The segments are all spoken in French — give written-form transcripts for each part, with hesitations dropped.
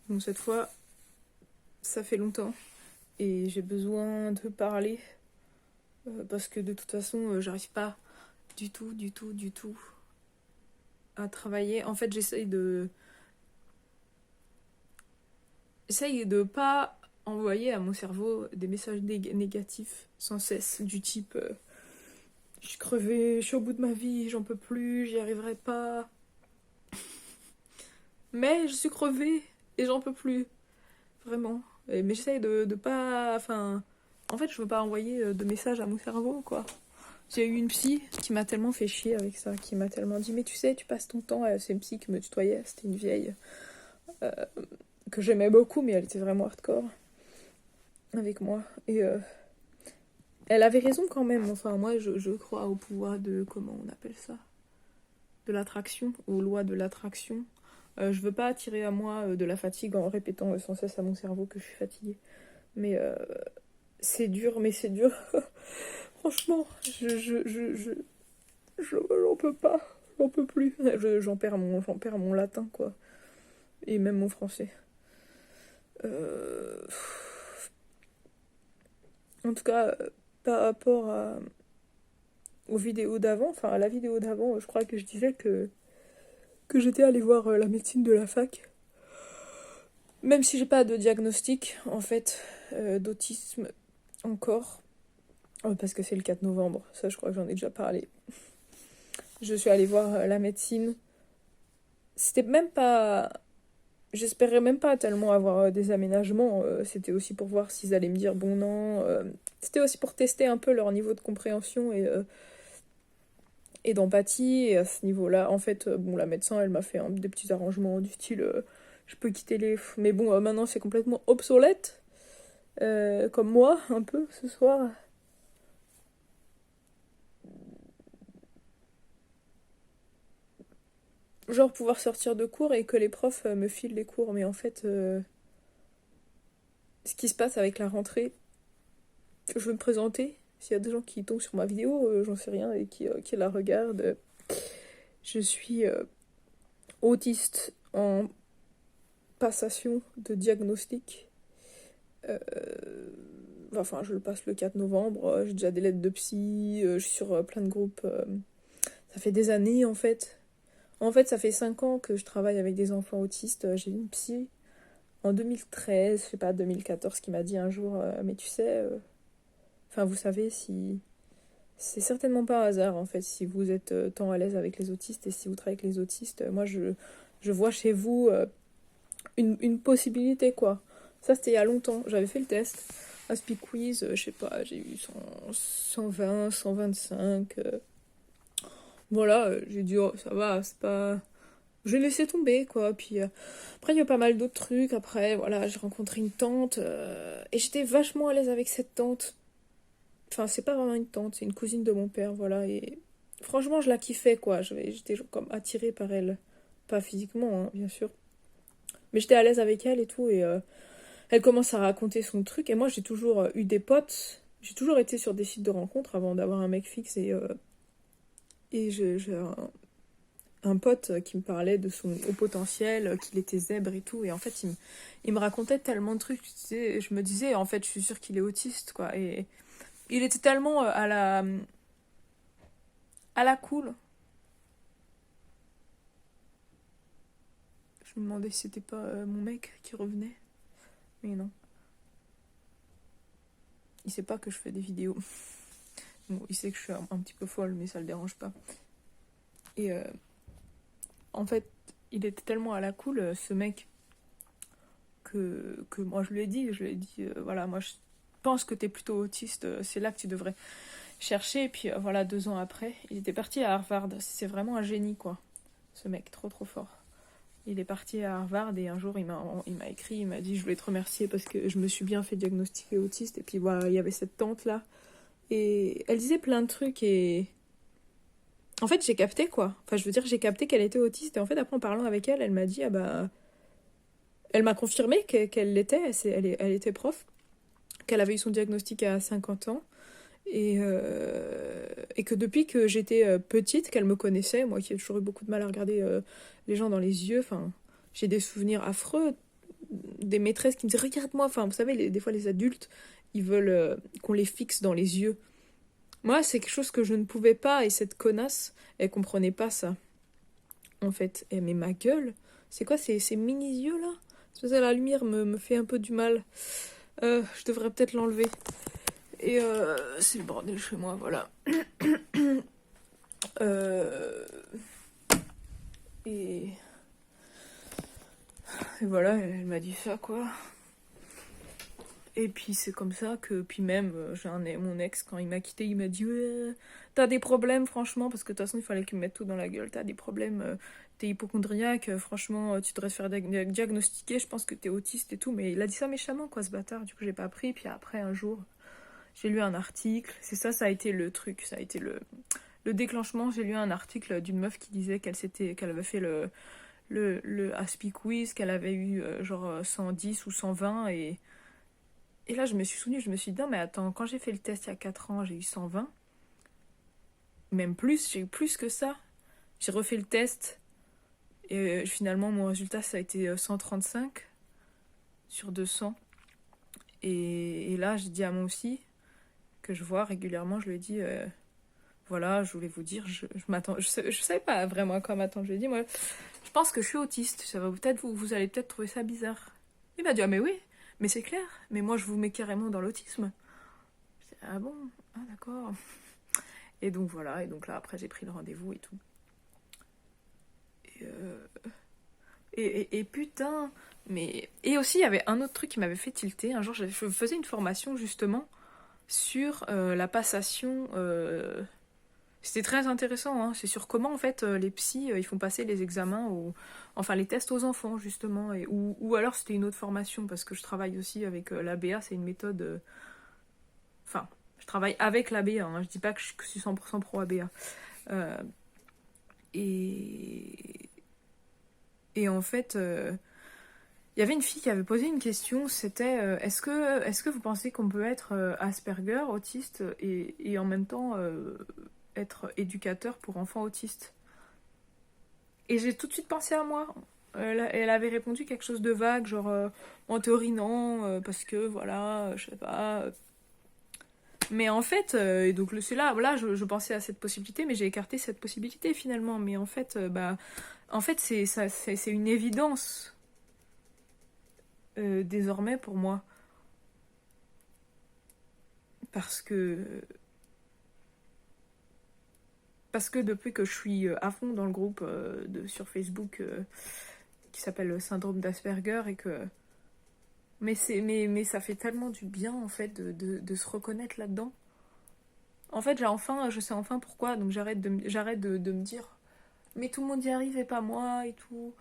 Bon, cette fois, ça fait longtemps et j'ai besoin de parler parce que de toute façon, j'arrive pas du tout à travailler. En fait, j'essaye de pas envoyer à mon cerveau des messages négatifs sans cesse, du type je suis crevée, je suis au bout de ma vie, j'en peux plus, j'y arriverai pas. Mais je suis crevée et j'en peux plus, vraiment. Mais j'essaye de pas. Enfin. En fait, je veux pas envoyer de messages à mon cerveau, quoi. J'ai eu une psy qui m'a tellement fait chier avec ça, qui m'a tellement dit mais tu sais, tu passes ton temps. C'est une psy qui me tutoyait, c'était une vieille euh, que j'aimais beaucoup, mais elle était vraiment hardcore avec moi. Et elle avait raison quand même. Enfin, moi, je crois au pouvoir de comment on appelle ça, de l'attraction, aux lois de l'attraction. Je veux pas attirer à moi de la fatigue en répétant sans cesse à mon cerveau que je suis fatiguée. Mais c'est dur, mais c'est dur. Franchement, j'en peux pas. J'en peux plus. J'en perds mon latin, quoi. Et même mon français. Euh, En tout cas, par rapport aux vidéos d'avant, enfin à la vidéo d'avant, je crois que je disais que j'étais allée voir la médecine de la fac. Même si j'ai pas de diagnostic, en fait, d'autisme encore. Parce que c'est le 4 novembre, ça je crois que j'en ai déjà parlé. Je suis allée voir la médecine. C'était même pas. J'espérais même pas tellement avoir des aménagements. C'était aussi pour voir s'ils allaient me dire bon non. C'était aussi pour tester un peu leur niveau de compréhension et d'empathie. Et à ce niveau-là, en fait, bon, la médecin, elle m'a fait des petits arrangements du style je peux quitter les. Mais bon, maintenant c'est complètement obsolète. Comme moi, un peu ce soir. Genre pouvoir sortir de cours et que les profs me filent les cours. Mais en fait, ce qui se passe avec la rentrée, je veux me présenter. S'il y a des gens qui tombent sur ma vidéo, j'en sais rien, et qui la regardent. Je suis autiste en passation de diagnostic. Euh, enfin, je le passe le 4 novembre. J'ai déjà des lettres de psy. Je suis sur plein de groupes. Ça fait des années, en fait. En fait, ça fait 5 ans que je travaille avec des enfants autistes. J'ai eu une psy en 2013, je sais pas, 2014, qui m'a dit un jour mais tu sais, enfin, vous savez, si. C'est certainement pas un hasard, en fait, si vous êtes tant à l'aise avec les autistes et si vous travaillez avec les autistes. Moi, je vois chez vous une possibilité, quoi. Ça, c'était il y a longtemps. J'avais fait le test. Un speak quiz, je sais pas, j'ai eu 120, 125. Voilà, j'ai dit, oh, ça va, c'est pas. Je l'ai laissé tomber, quoi. Puis après, il y a pas mal d'autres trucs. Après, voilà, j'ai rencontré une tante et j'étais vachement à l'aise avec cette tante. Enfin, c'est pas vraiment une tante, c'est une cousine de mon père, voilà. Et franchement, je la kiffais, quoi. J'étais genre comme attirée par elle. Pas physiquement, hein, bien sûr. Mais j'étais à l'aise avec elle et tout. Et elle commence à raconter son truc. Et moi, j'ai toujours eu des potes. J'ai toujours été sur des sites de rencontres avant d'avoir un mec fixe. Et j'ai un pote qui me parlait de son haut potentiel, qu'il était zèbre et tout. Et en fait, il me racontait tellement de trucs. Tu sais, je me disais, en fait, je suis sûre qu'il est autiste, quoi. Et il était tellement à la cool. Je me demandais si c'était pas mon mec qui revenait. Mais non. Il sait pas que je fais des vidéos. Bon, il sait que je suis un petit peu folle, mais ça le dérange pas. Et en fait, il était tellement à la cool, ce mec, que moi je lui ai dit, voilà, moi je pense que t'es plutôt autiste, c'est là que tu devrais chercher. Et puis voilà, 2 ans après, il était parti à Harvard. C'est vraiment un génie, quoi. Ce mec, trop trop fort. Il est parti à Harvard et un jour il m'a écrit, il m'a dit je voulais te remercier parce que je me suis bien fait diagnostiquer autiste. Et puis voilà, il y avait cette tante là. Et elle disait plein de trucs et en fait j'ai capté, quoi. Enfin je veux dire j'ai capté qu'elle était autiste et en fait après en parlant avec elle, elle m'a dit ah bah. Elle m'a confirmé qu'elle l'était, elle était prof, qu'elle avait eu son diagnostic à 50 ans et que depuis que j'étais petite, qu'elle me connaissait, moi qui ai toujours eu beaucoup de mal à regarder les gens dans les yeux, enfin, j'ai des souvenirs affreux des maîtresses qui me disaient regarde-moi, enfin vous savez des fois les adultes ils veulent qu'on les fixe dans les yeux. Moi c'est quelque chose que je ne pouvais pas et cette connasse elle comprenait pas ça en fait. Et mais ma gueule, c'est quoi ces mini yeux là? C'est parce que la lumière me fait un peu du mal. Je devrais peut-être l'enlever. Et c'est le bordel chez moi, voilà. Et... et voilà, elle m'a dit ça, quoi. Et puis c'est comme ça que, puis même, mon ex, quand il m'a quitté, il m'a dit ouais, t'as des problèmes, franchement, parce que de toute façon, il fallait qu'il me mette tout dans la gueule. T'as des problèmes, t'es hypochondriaque, franchement, tu devrais te faire diagnostiquer, je pense que t'es autiste et tout. Mais il a dit ça méchamment, quoi, ce bâtard. Du coup, j'ai pas pris. Puis après, un jour, j'ai lu un article. C'est ça, ça a été le truc, ça a été le déclenchement. J'ai lu un article d'une meuf qui disait qu'elle avait fait le Aspie Quiz, qu'elle avait eu genre 110 ou 120 et là je me suis souvenue, je me suis dit non mais attends, quand j'ai fait le test il y a 4 ans j'ai eu 120, même plus, j'ai eu plus que ça. J'ai refait le test et finalement mon résultat ça a été 135 sur 200 et là j'ai dit à mon psy que je vois régulièrement, je lui ai dit voilà, je voulais vous dire, je savais pas vraiment à quoi m'attendre. Je lui ai dit moi je pense que je suis autiste, ça va peut-être vous allez peut-être trouver ça bizarre. Il m'a dit ah mais oui, mais c'est clair, mais moi je vous mets carrément dans l'autisme. Je dis, ah bon, ah d'accord. Et donc voilà, et donc là après j'ai pris le rendez-vous et tout. Et putain, mais... Et aussi il y avait un autre truc qui m'avait fait tilter. Un jour je faisais une formation justement sur la passation... C'était très intéressant, hein. C'est sur comment en fait les psys ils font passer les examens, enfin les tests aux enfants justement, ou alors c'était une autre formation parce que je travaille aussi avec l'ABA, c'est une méthode... Enfin, je travaille avec l'ABA, hein. Je dis pas que je suis 100% pro ABA. Et... et en fait, il y avait une fille qui avait posé une question, c'était est-ce que vous pensez qu'on peut être Asperger, autiste, et en même temps... être éducateur pour enfants autistes. Et j'ai tout de suite pensé à moi. Elle avait répondu quelque chose de vague, genre en théorie non, parce que voilà, je sais pas. Mais en fait, et donc c'est là, voilà, je pensais à cette possibilité, mais j'ai écarté cette possibilité finalement. Mais en fait, c'est une évidence désormais pour moi, parce que depuis que je suis à fond dans le groupe sur Facebook qui s'appelle Syndrome d'Asperger et que... Mais ça fait tellement du bien en fait de se reconnaître là-dedans. En fait, je sais enfin pourquoi, donc j'arrête de me dire mais tout le monde y arrive et pas moi et tout.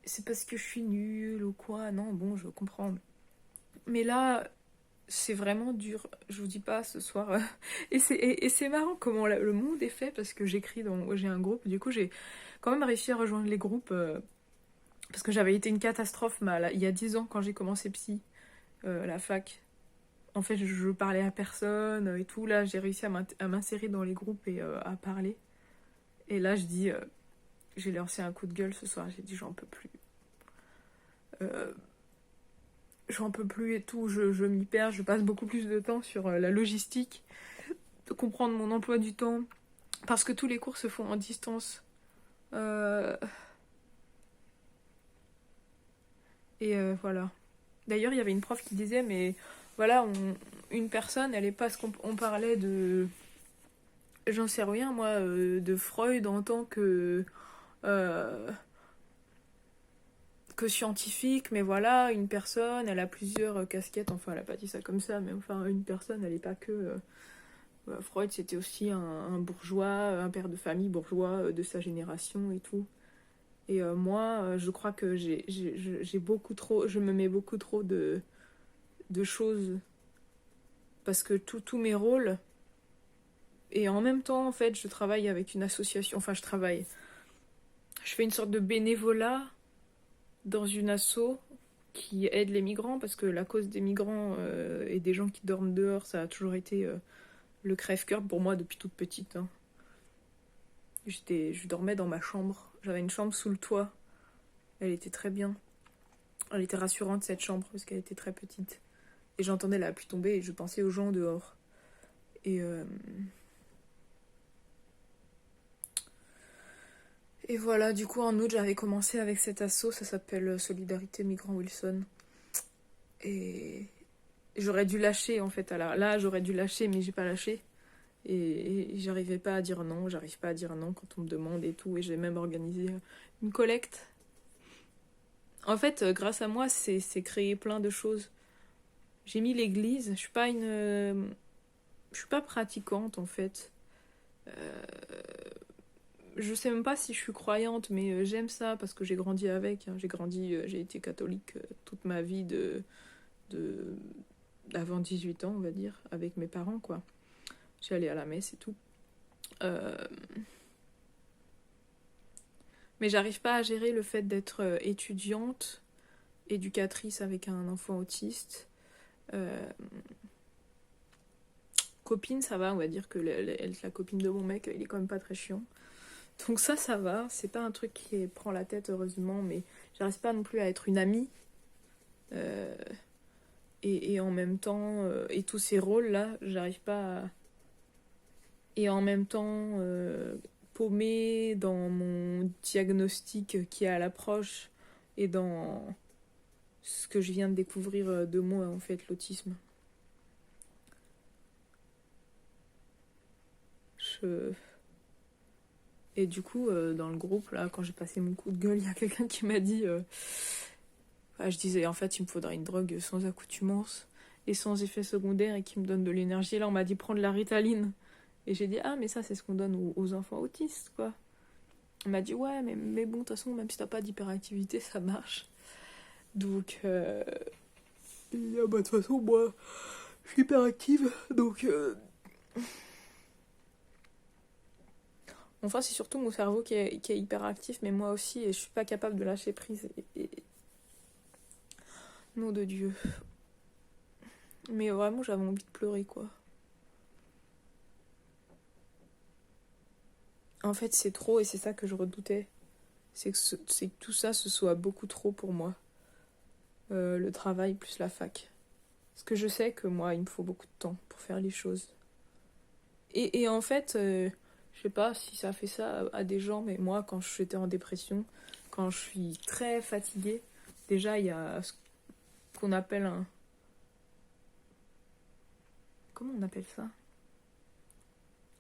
C'est parce que je suis nulle ou quoi. Non, bon, je comprends. Mais là, c'est vraiment dur, je vous dis pas ce soir. Et c'est marrant comment le monde est fait parce que j'ai un groupe, du coup j'ai quand même réussi à rejoindre les groupes parce que j'avais été une catastrophe il y a 10 ans quand j'ai commencé psy, la fac. En fait, je parlais à personne et tout. Là, j'ai réussi à m'insérer dans les groupes et à parler. Et là, j'ai lancé un coup de gueule ce soir. J'ai dit j'en peux plus. J'en peux plus et tout, je m'y perds, je passe beaucoup plus de temps sur la logistique, de comprendre mon emploi du temps, parce que tous les cours se font en distance. Voilà. D'ailleurs, il y avait une prof qui disait, mais voilà, une personne, elle est pas ce qu'on parlait de... J'en sais rien, moi, de Freud en tant que scientifique, mais voilà, une personne, elle a plusieurs casquettes, enfin elle a pas dit ça comme ça, mais enfin une personne, elle est pas que... Freud c'était aussi un bourgeois, un père de famille bourgeois de sa génération et tout. Et moi, je crois que j'ai beaucoup trop, je me mets beaucoup trop de choses, parce que tous mes rôles, et en même temps en fait je travaille avec une association, enfin je fais une sorte de bénévolat dans une asso qui aide les migrants, parce que la cause des migrants et des gens qui dorment dehors, ça a toujours été le crève-cœur pour moi depuis toute petite. Hein. Je dormais dans ma chambre, j'avais une chambre sous le toit, elle était très bien. Elle était rassurante cette chambre parce qu'elle était très petite. Et j'entendais la pluie tomber et je pensais aux gens dehors. Et voilà, du coup en août j'avais commencé avec cet asso, ça s'appelle Solidarité Migrants Wilson. Et j'aurais dû lâcher en fait. Là j'aurais dû lâcher mais j'ai pas lâché. Et j'arrivais pas à dire non, j'arrive pas à dire non quand on me demande et tout. Et j'ai même organisé une collecte. En fait, grâce à moi, c'est créé plein de choses. J'ai mis l'église, je suis pas je suis pas pratiquante en fait. Je sais même pas si je suis croyante, mais j'aime ça parce que j'ai grandi avec. J'ai été catholique toute ma vie d'avant 18 ans, on va dire, avec mes parents, quoi. J'ai allé à la messe et tout. Mais j'arrive pas à gérer le fait d'être étudiante, éducatrice avec un enfant autiste. Copine, ça va, on va dire que la copine de mon mec, il est quand même pas très chiant. Donc ça va, c'est pas un truc qui prend la tête heureusement, mais j'arrive pas non plus à être une amie. Et en même temps, et tous ces rôles-là, j'arrive pas à... Et en même temps, paumée dans mon diagnostic qui est à l'approche et dans ce que je viens de découvrir de moi, en fait, l'autisme. Et du coup, dans le groupe, là, quand j'ai passé mon coup de gueule, il y a quelqu'un qui m'a dit... je disais, en fait, il me faudrait une drogue sans accoutumance et sans effet secondaire et qui me donne de l'énergie. Et là, on m'a dit, prendre la Ritaline. Et j'ai dit, ah, mais ça, c'est ce qu'on donne aux enfants autistes, quoi. On m'a dit, ouais, mais bon, de toute façon, même si t'as pas d'hyperactivité, ça marche. Donc, bah, de toute façon, moi, je suis hyperactive, donc... Enfin, c'est surtout mon cerveau qui est hyperactif, mais moi aussi, et je suis pas capable de lâcher prise. Nom de Dieu. Mais vraiment, j'avais envie de pleurer, quoi. En fait, c'est trop, et c'est ça que je redoutais. C'est que tout ça, ce soit beaucoup trop pour moi. Le travail plus la fac. Parce que je sais que moi, il me faut beaucoup de temps pour faire les choses. Et en fait, je sais pas si ça fait ça à des gens, mais moi, quand j'étais en dépression, quand je suis très fatiguée, déjà, il y a ce qu'on appelle un... Comment on appelle ça ?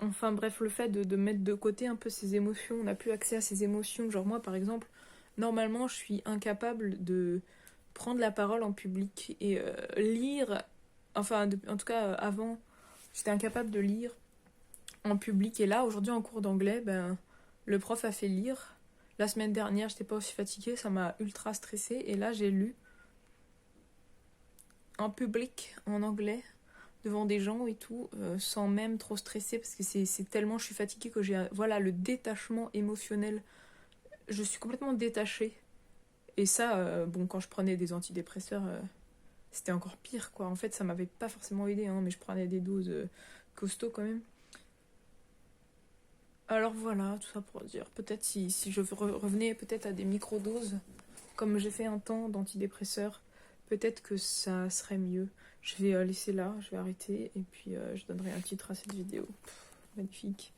Enfin bref, le fait de mettre de côté un peu ses émotions, on n'a plus accès à ses émotions. Genre moi, par exemple, normalement, je suis incapable de prendre la parole en public et lire... Enfin, en tout cas, avant, j'étais incapable de lire en public. Et là, aujourd'hui, en cours d'anglais, ben, le prof a fait lire. La semaine dernière, j'étais pas aussi fatiguée, ça m'a ultra stressée. Et là, j'ai lu en public, en anglais, devant des gens et tout, sans même trop stresser, parce que c'est tellement je suis fatiguée que j'ai voilà, le détachement émotionnel. Je suis complètement détachée. Et ça, bon, quand je prenais des antidépresseurs, c'était encore pire, quoi. En fait, ça m'avait pas forcément aidé, hein, mais je prenais des doses costauds quand même. Alors voilà, tout ça pour dire, peut-être si je revenais peut-être à des microdoses, comme j'ai fait un temps d'antidépresseurs, peut-être que ça serait mieux. Je vais laisser là, je vais arrêter, et puis je donnerai un titre à cette vidéo. Pff, magnifique.